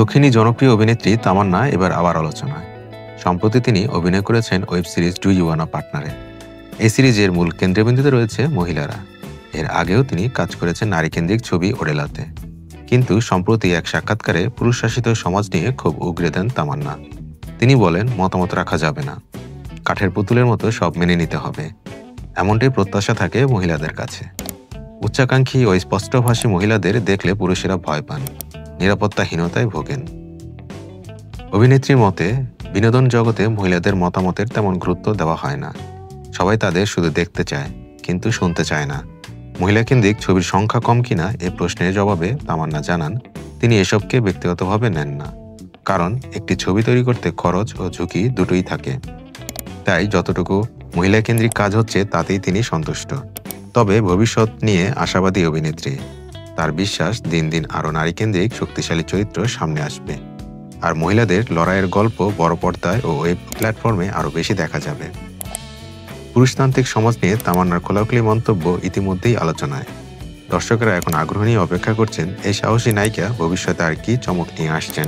দক্ষিণী জনপ্রিয় অভিনেত্রী তামান্না এবার আবার আলোচনায়। সম্প্রতি তিনি অভিনয় করেছেন web series do you wanna পার্টনারে। এই সিরিজের মূল কেন্দ্রবিন্দুতে রয়েছে মহিলারা। এর আগেও তিনি কাজ করেছেন নারীকেন্দ্রিক ছবি ওডেলাতে। কিন্তু সম্প্রতি এক সাক্ষাৎকারে পুরুষ শাসিত সমাজ নিয়ে খুব উগরে দেন তামান্না। তিনি বলেন, মতামত রাখা যাবে না, কাঠের পুতুলের মতো সব মেনে নিতে হবে, এমনটাই প্রত্যাশা থাকে মহিলাদের কাছে। উচ্চাকাঙ্ক্ষী ও স্পষ্টভাষী মহিলাদের দেখলে পুরুষেরা ভয় পান, নিরাপত্তাহীনতায় ভোগেন। অভিনেত্রীর মতে, বিনোদন জগতে মহিলাদের মতামতের তেমন গুরুত্ব দেওয়া হয় না। সবাই তাদের শুধু দেখতে চায়, কিন্তু শুনতে চায় না। মহিলাকেন্দ্রিক ছবির সংখ্যা কম কিনা এ প্রশ্নের জবাবে তামান্না জানান, তিনি এসবকে ব্যক্তিগতভাবে নেন না, কারণ একটি ছবি তৈরি করতে খরচ ও ঝুঁকি দুটোই থাকে। তাই যতটুকু মহিলাকেন্দ্রিক কাজ হচ্ছে তাতেই তিনি সন্তুষ্ট। তবে ভবিষ্যৎ নিয়ে আশাবাদী অভিনেত্রী। তার বিশ্বাস, দিন দিন আরও নারীকেন্দ্রিক শক্তিশালী চরিত্র সামনে আসবে, আর মহিলাদের লড়াইয়ের গল্প বড় পর্দায় ও ওয়েব প্ল্যাটফর্মে আরও বেশি দেখা যাবে। পুরুষতান্ত্রিক সমাজ নিয়ে তামান্নার খোলাখুলি মন্তব্য ইতিমধ্যেই আলোচনায়। দর্শকেরা এখন আগ্রহ নিয়ে অপেক্ষা করছেন এই সাহসী নায়িকা ভবিষ্যতে আর কি চমক নিয়ে আসছেন।